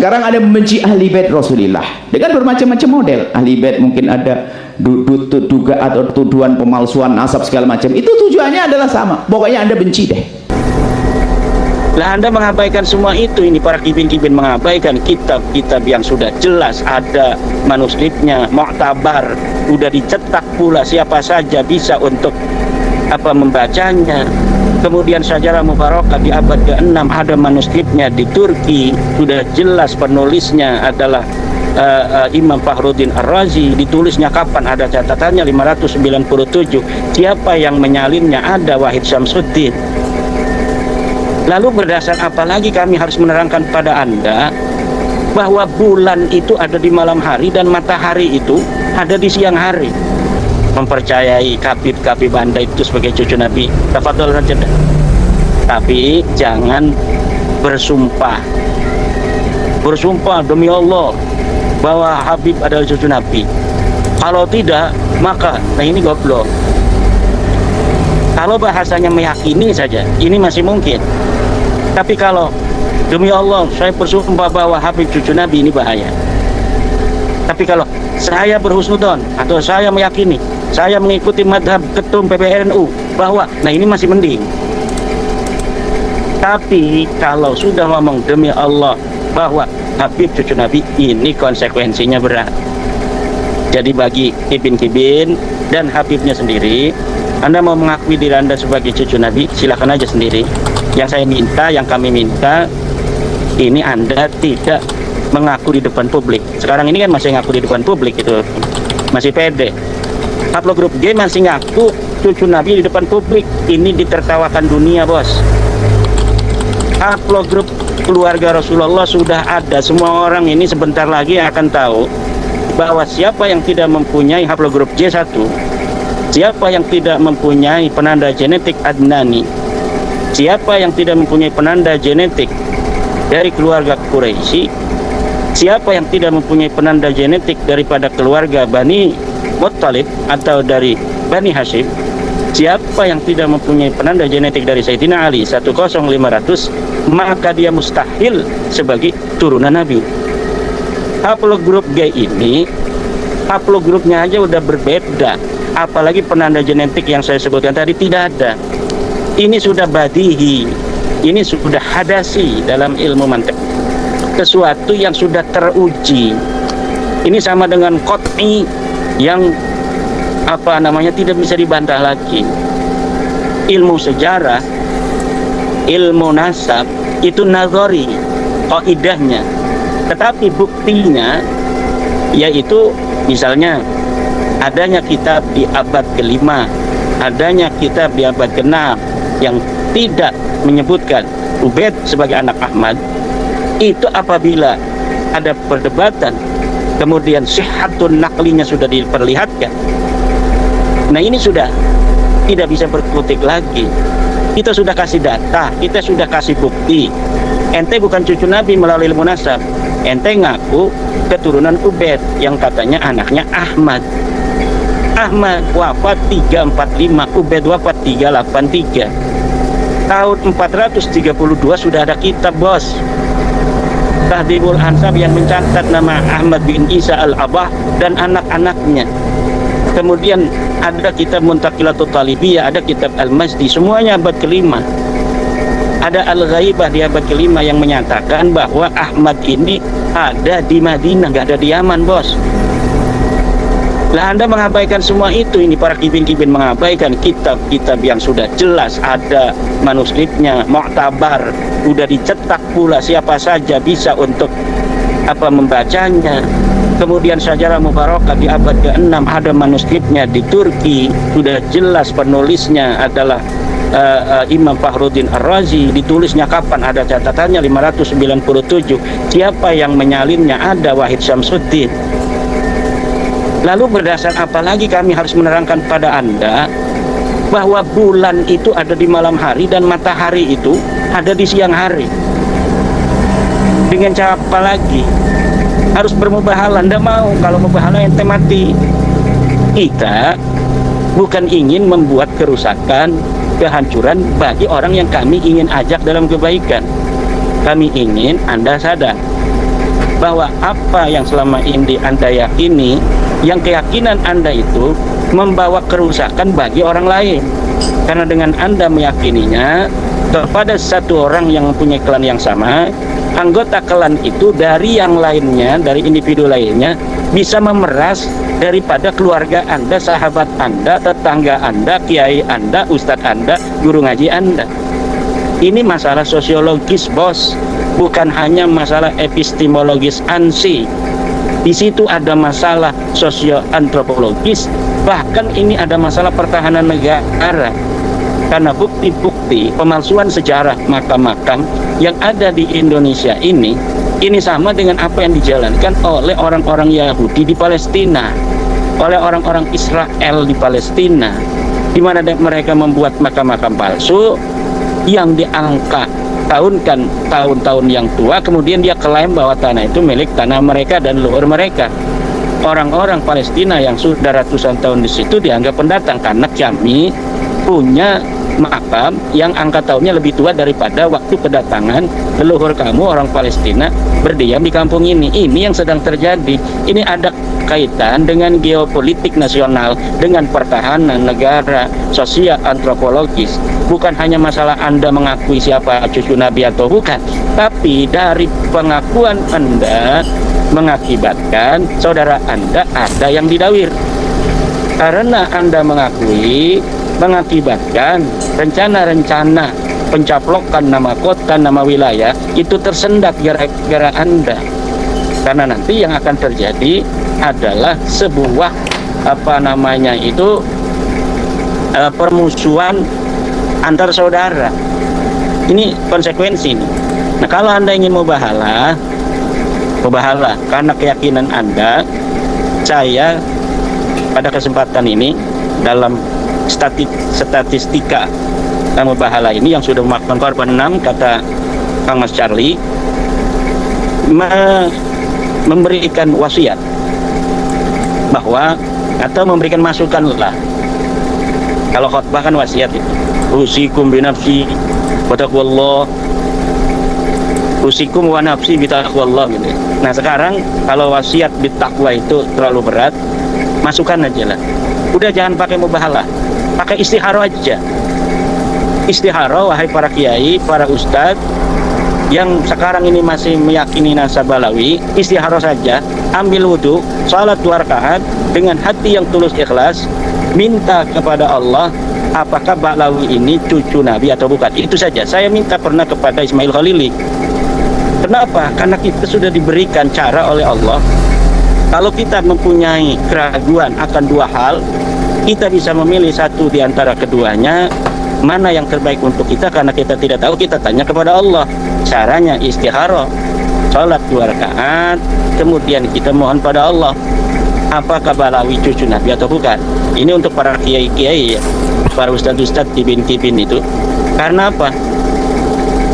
Sekarang ada membenci ahli bait Rasulullah dengan bermacam-macam model. Ahli bait mungkin ada duga atau tuduhan pemalsuan nasab segala macam. Itu tujuannya adalah sama. Pokoknya Anda benci deh. Lah Anda mengabaikan semua itu. Ini para kibin-kibin mengabaikan kitab-kitab yang sudah jelas ada manuskripnya, mu'tabar, udah dicetak pula, siapa saja bisa untuk membacanya. Kemudian Syajarah Mubarakah di abad ke-6 ada manuskripnya di Turki, sudah jelas penulisnya adalah Imam Fakhruddin Ar-Razi. Ditulisnya kapan? Ada catatannya 597. Siapa yang menyalinnya? Ada Wahid Syamsuddin. Lalu berdasar apa lagi kami harus menerangkan pada Anda bahwa bulan itu ada di malam hari dan matahari itu ada di siang hari? Mempercayai Habib Anda itu sebagai cucu Nabi, tafadhol saja dah. Tapi jangan bersumpah demi Allah bahwa Habib adalah cucu Nabi. Kalau tidak, maka nah ini goblok. Kalau bahasanya meyakini saja, ini masih mungkin. Tapi kalau demi Allah saya bersumpah bahwa Habib cucu Nabi, ini bahaya. Tapi kalau saya berhusnudzon atau saya meyakini, saya mengikuti madhab ketum PBNU bahwa, nah ini masih mending. Tapi kalau sudah ngomong demi Allah bahwa Habib cucu Nabi, ini konsekuensinya berat. Jadi bagi kibin-kibin dan Habibnya sendiri, Anda mau mengakui diri Anda sebagai cucu Nabi, silakan aja sendiri. Yang saya minta, yang kami minta, ini Anda tidak mengaku di depan publik. Sekarang ini kan masih ngaku di depan publik, itu masih pede. Upload grup G masih ngaku cucu Nabi di depan publik, ini ditertawakan dunia, bos. Upload grup keluarga Rasulullah sudah ada, semua orang ini sebentar lagi akan tahu bahwa siapa yang tidak mempunyai haplogrup grup J1, siapa yang tidak mempunyai penanda genetik Adnani, siapa yang tidak mempunyai penanda genetik dari keluarga Quraisy, siapa yang tidak mempunyai penanda genetik daripada keluarga Bani Muttalib atau dari Bani Hashim, siapa yang tidak mempunyai penanda genetik dari Sayyidina Ali 10500, maka dia mustahil sebagai turunan Nabi. Haplogrup G ini, haplogrupnya aja udah berbeda, apalagi penanda genetik yang saya sebutkan tadi tidak ada. Ini sudah badihi, ini sudah hadasi dalam ilmu mantik, sesuatu yang sudah teruji. Ini sama dengan qot'i yang tidak bisa dibantah lagi. Ilmu sejarah, ilmu nasab itu nazari, qaidahnya, tetapi buktinya yaitu misalnya adanya kitab di abad ke-5, adanya kitab di abad ke-6 yang tidak menyebutkan Ubaid sebagai anak Ahmad. Itu apabila ada perdebatan, kemudian sihhatun naqlinya sudah diperlihatkan, nah ini sudah tidak bisa berkutik lagi. Kita sudah kasih data, kita sudah kasih bukti. Ente bukan cucu Nabi melalui ilmu nasab, ente ngaku keturunan Ubaid yang katanya anaknya Ahmad. Ahmad wafat 345, Ubaid wafat 383. Tahun 432 sudah ada kitab, bos, Tahdhibul Ansab, yang mencatat nama Ahmad bin Isa al-Abah dan anak-anaknya. Kemudian ada kitab Muntaqilatul Talibiyah, ada kitab Al-Mazdi, semuanya abad ke-5. Ada Al-Ghaibah di abad ke-5 yang menyatakan bahwa Ahmad ini ada di Madinah, nggak ada di Yaman, bos. Lah Anda mengabaikan semua itu. Ini para kibin-kibin mengabaikan kitab-kitab yang sudah jelas ada manuskripnya, mu'tabar, udah dicetak pula, siapa saja bisa untuk membacanya. Kemudian Syajarah Mubarakah di abad ke-6 ada manuskripnya di Turki, sudah jelas penulisnya adalah Imam Fakhruddin Ar-Razi. Ditulisnya kapan? Ada catatannya 597. Siapa yang menyalinnya? Ada Wahid Syamsuddin. Lalu berdasar apa lagi kami harus menerangkan pada Anda bahwa bulan itu ada di malam hari dan matahari itu ada di siang hari? Dengan cara apa lagi? Harus bermubahalah. Anda mau, kalau mubahalah ente mati. Kita bukan ingin membuat kerusakan, kehancuran bagi orang yang kami ingin ajak dalam kebaikan. Kami ingin Anda sadar bahwa apa yang selama ini Anda yakini, yang keyakinan Anda itu membawa kerusakan bagi orang lain. Karena dengan Anda meyakininya kepada satu orang yang mempunyai klan yang sama, anggota klan itu dari yang lainnya, dari individu lainnya, bisa memeras daripada keluarga Anda, sahabat Anda, tetangga Anda, kiai Anda, ustadz Anda, guru ngaji Anda. Ini masalah sosiologis, bos, bukan hanya masalah epistemologis ANSI. Di situ ada masalah sosio-antropologis, bahkan ini ada masalah pertahanan negara. Karena bukti-bukti pemalsuan sejarah makam-makam yang ada di Indonesia ini sama dengan apa yang dijalankan oleh orang-orang Yahudi di Palestina, oleh orang-orang Israel di Palestina, di mana mereka membuat makam-makam palsu yang diangka tahun-tahun yang tua, kemudian dia klaim bahwa tanah itu milik tanah mereka dan leluhur mereka. Orang-orang Palestina yang sudah ratusan tahun di situ dianggap pendatang karena kami punya makam yang angka tahunnya lebih tua daripada waktu kedatangan leluhur kamu orang Palestina berdiam di kampung ini. Ini yang sedang terjadi. Ini ada kaitan dengan geopolitik nasional, dengan pertahanan negara, sosial antropologis. Bukan hanya masalah Anda mengakui siapa cucu Nabi atau bukan, tapi dari pengakuan Anda mengakibatkan saudara Anda ada yang didawir. Karena Anda mengakui, mengakibatkan rencana-rencana pencaplokan nama kota, nama wilayah itu tersendat gara-gara Anda. Karena nanti yang akan terjadi adalah sebuah permusuhan antar saudara. Ini konsekuensi ini. Nah, kalau Anda ingin mubahalah karena keyakinan Anda, saya pada kesempatan ini dalam statistika mubahalah ini yang sudah memakan korban 6, kata Kang Mas Charlie, memberikan wasiat bahwa atau memberikan masukan lah. Kalau khutbah kan wasiat itu. Usikum binafsi wa taqwallah. Usikum wa nafsi bi taqwallah gitu. Nah, sekarang kalau wasiat bitakwa itu terlalu berat, masukkan aja lah. Udah jangan pakai mubahalah. Pakai istiharo aja. Istiharo, wahai para kiai, para ustadz yang sekarang ini masih meyakini nasab Balawi, istiharo saja, ambil wudhu, salat 2 rakaat dengan hati yang tulus ikhlas, minta kepada Allah apakah Balawi ini cucu Nabi atau bukan. Itu saja. Saya minta pernah kepada Ismail Khalili. Kenapa? Karena kita sudah diberikan cara oleh Allah. Kalau kita mempunyai keraguan akan 2 hal, kita bisa memilih satu di antara keduanya, mana yang terbaik untuk kita. Karena kita tidak tahu, kita tanya kepada Allah. Caranya istihara, salat 2 rakaat, kemudian kita mohon pada Allah apakah Balawi cucu Nabi atau bukan. Ini untuk para kiai-kiai ya, para ustadz-ustadz kibin-kibin itu. Karena apa?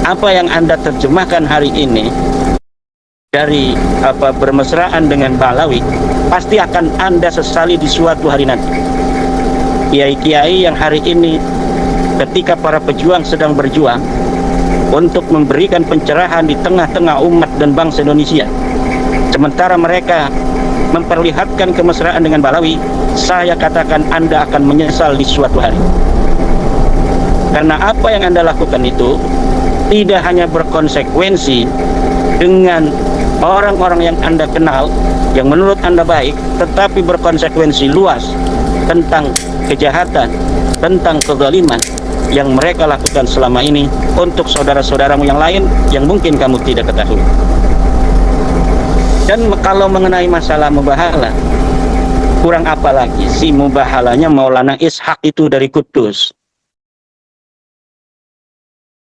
Apa yang Anda terjemahkan hari ini dari bermesraan dengan Balawi, pasti akan Anda sesali di suatu hari nanti. Kiai-kiai yang hari ini ketika para pejuang sedang berjuang untuk memberikan pencerahan di tengah-tengah umat dan bangsa Indonesia, sementara mereka memperlihatkan kemesraan dengan Balawi, saya katakan Anda akan menyesal di suatu hari. Karena apa yang Anda lakukan itu tidak hanya berkonsekuensi dengan orang-orang yang Anda kenal, yang menurut Anda baik, tetapi berkonsekuensi luas tentang kejahatan, tentang kezaliman yang mereka lakukan selama ini untuk saudara-saudaramu yang lain yang mungkin kamu tidak ketahui. Dan kalau mengenai masalah mubahalah, kurang apa lagi sih mubahalahnya Maulana Ishaq itu dari Kudus.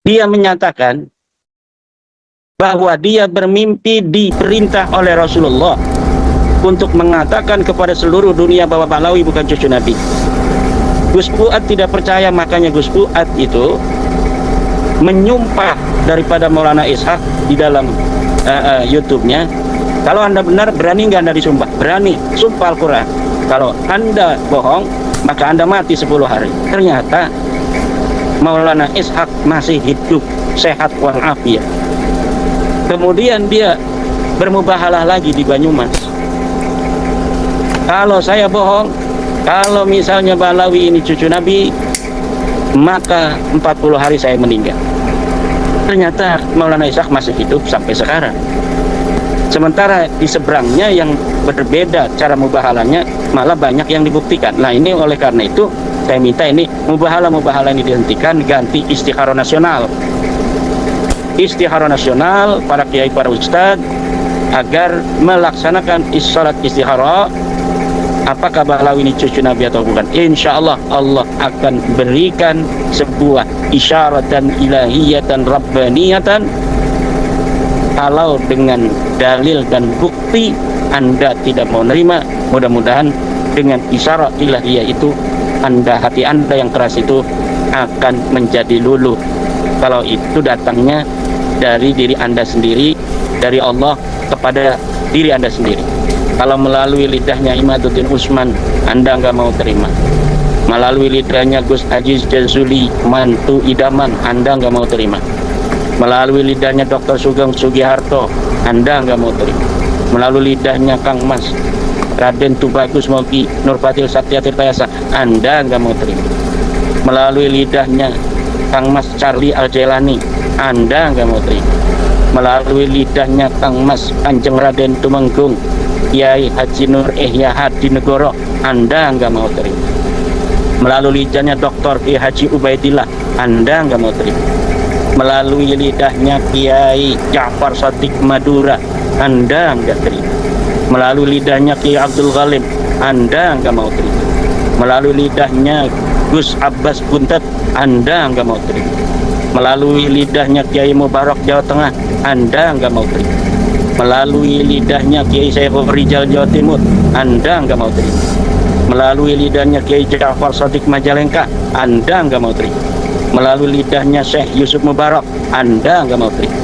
Dia menyatakan bahwa dia bermimpi diperintah oleh Rasulullah untuk mengatakan kepada seluruh dunia bahwa Balawi bukan cucu Nabi. Gus Fuad tidak percaya, makanya Gus Fuad itu menyumpah daripada Maulana Ishaq di dalam YouTube-nya. Kalau Anda benar, berani nggak Anda disumpah? Berani, sumpah Al-Quran. Kalau Anda bohong, maka Anda mati 10 hari. Ternyata Maulana Ishaq masih hidup, sehat walafiat. Kemudian dia bermubahalah lagi di Banyumas. Kalau saya bohong, kalau misalnya Balawi ini cucu Nabi, maka 40 hari saya meninggal. Ternyata Maulana Ishaq masih hidup sampai sekarang. Sementara di seberangnya yang berbeda cara mubahalanya, malah banyak yang dibuktikan. Nah ini oleh karena itu saya minta ini mubahala ini dihentikan, ganti istikharah nasional. Istikharah nasional para kiai, para ustadz, agar melaksanakan sholat istikharah. Apakah Balawi ini cucu Nabi atau bukan? Insya Allah Allah akan berikan sebuah isyarat dan ilahiyatan rabbaniyatan. Kalau dengan dalil dan bukti Anda tidak mau nerima, mudah-mudahan dengan isyarat ilahiyah itu hati Anda yang keras itu akan menjadi luluh. Kalau itu datangnya dari diri Anda sendiri, dari Allah kepada diri Anda sendiri. Kalau melalui lidahnya Imaduddin Usman, Anda nggak mau terima. Melalui lidahnya Gus Aziz Jazuli, mantu idaman, Anda nggak mau terima. Melalui lidahnya Dr. Sugeng Sugiharto, Anda nggak mau terima. Melalui lidahnya Kang Mas Raden Tubagus Mogi Nurfatil Satya Tirtayasa, Anda nggak mau terima. Melalui lidahnya Kang Mas Charlie Al-Jailani, Anda nggak mau terima. Melalui lidahnya Kang Mas Kanjeng Raden Tumenggung Kiai Haji Nur Ihya Hadinegoro, Anda nggak mau terima. Melalui lidahnya Dr. Kiai Haji Ubaidillah, Anda nggak mau terima. Melalui lidahnya Kiai Ja'far Shadiq Madura, Anda nggak terima. Melalui lidahnya Kiai Abdul Ghalim, Anda nggak mau terima. Melalui lidahnya Gus Abbas Buntet, Anda nggak mau terima. Melalui lidahnya Kiai Mubarak Jawa Tengah, Anda nggak mau terima. Melalui lidahnya Kiai Saiful Rijal Jawa Timur, Anda nggak mau terima. Melalui lidahnya Kiai Ja'far Shadiq Majalengka, Anda nggak mau terima. Melalui lidahnya Syekh Yusuf Mubarak, Anda nggak mau terima.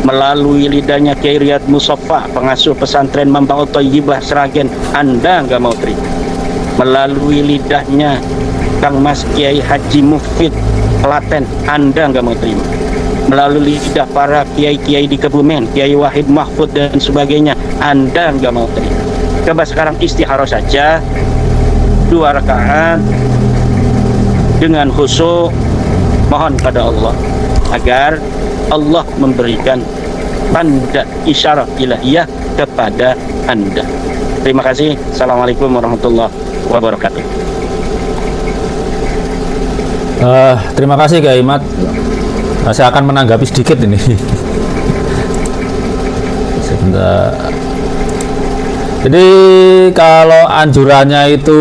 Melalui lidahnya Kiai Riyad Musafa, pengasuh pesantren Mambaul Thayyibah Sragen, Anda nggak mau terima. Melalui lidahnya Kang Mas Kiai Haji Mufid Klaten, Anda nggak mau terima. Melalui lidah para kiai-kiai di Kebumen, Kiai Wahid Mahfud dan sebagainya, Anda nggak mau terima. Coba sekarang istikharah saja 2 rakaat dengan khusyuk, mohon pada Allah agar Allah memberikan tanda isyarat ilahiyah kepada Anda. Terima kasih. Assalamualaikum warahmatullahi wabarakatuh. Terima kasih Kak Imad. Saya akan menanggapi sedikit ini. Sebentar. Jadi kalau anjurannya itu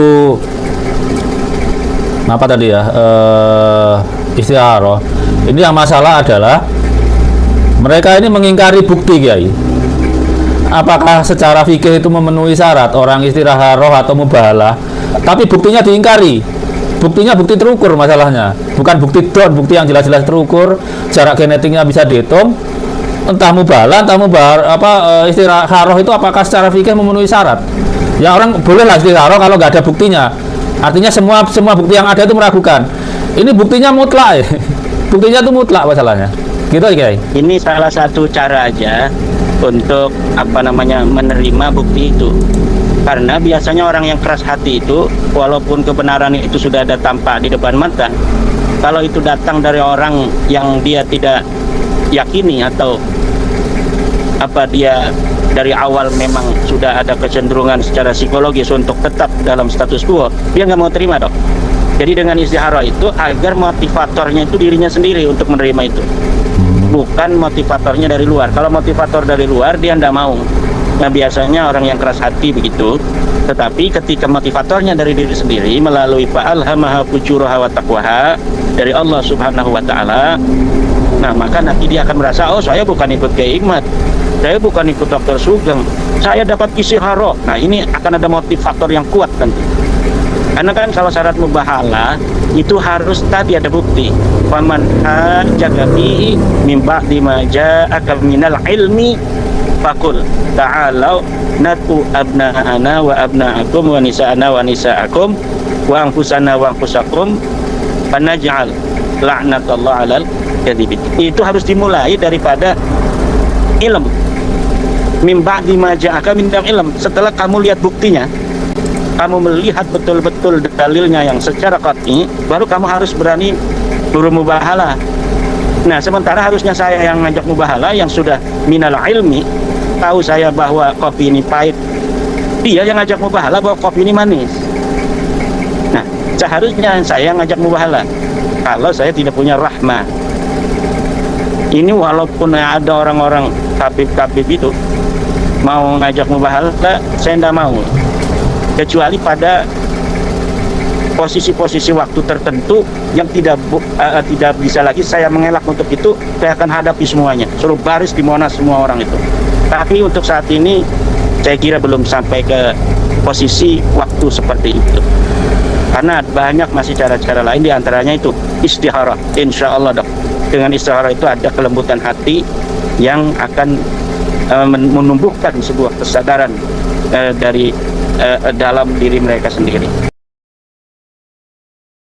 apa tadi ya, istikharah, ini yang masalah adalah mereka ini mengingkari bukti, Kiai. Apakah secara fikih itu memenuhi syarat orang istikharah atau mubahalah, tapi buktinya diingkari. Buktinya bukti terukur masalahnya, bukan bukti bukti yang jelas-jelas terukur, jarak genetiknya bisa dihitung. Entah mubahalah, istikharah itu apakah secara fikih memenuhi syarat? Ya orang bolehlah istikharah kalau nggak ada buktinya. Artinya semua bukti yang ada itu meragukan. Ini buktinya mutlak ya. Buktinya itu mutlak masalahnya. Gitu ya, Kiai. Ini salah satu cara aja untuk menerima bukti itu. Karena biasanya orang yang keras hati itu, walaupun kebenaran itu sudah ada tampak di depan mata, kalau itu datang dari orang yang dia tidak yakini atau dia dari awal memang sudah ada kecenderungan secara psikologis untuk tetap dalam status quo, dia nggak mau terima dong. Jadi dengan istikharah itu agar motivatornya itu dirinya sendiri untuk menerima itu, bukan motivatornya dari luar. Kalau motivator dari luar dia nggak mau. Nah biasanya orang yang keras hati begitu. Tetapi ketika motivatornya dari diri sendiri melalui fa'alhamaha fujuraha wa taqwaha dari Allah Subhanahu wa taala, nah maka nanti dia akan merasa, oh saya bukan ikut Kiai Hikmat, saya bukan ikut Dr. Sugeng, saya dapat istikharah. Nah ini akan ada motivator yang kuat nanti. Karena kan kalau syarat mubahalah itu harus tadi ada bukti. Faman hajjaka fihi min ba'di ma ja'aka minal ilmi faqul ta'alau natu abna'ana wa abna'akum wa nisa'ana wa nisa'akum wa anfusana wa anfusakum fanaj'al la'natullah 'alal kadhibin. Itu harus dimulai daripada ilmu. Mim ba'di ma ja'aka min ilm, setelah kamu lihat buktinya, kamu melihat betul-betul dalilnya yang secara qat'i, baru kamu harus berani bermubahalah. Nah, sementara harusnya saya yang ngajak mubahalah, yang sudah minal ilmi, tahu saya bahwa kopi ini pahit, dia yang ngajak mubahalah bahwa kopi ini manis. Nah, seharusnya saya yang ngajak mubahalah kalau saya tidak punya rahmah. Ini walaupun ada orang-orang tabib-tabib itu mau ngajak mubahalah, saya tidak mau, kecuali pada posisi-posisi waktu tertentu yang tidak bisa lagi saya mengelak untuk itu. Saya akan hadapi semuanya, suruh baris di Monas semua orang itu. Tapi untuk saat ini saya kira belum sampai ke posisi waktu seperti itu, karena banyak masih cara-cara lain, diantaranya itu istikharah. Insya Allah dok, dengan istikharah itu ada kelembutan hati yang akan menumbuhkan sebuah kesadaran dari dalam diri mereka sendiri.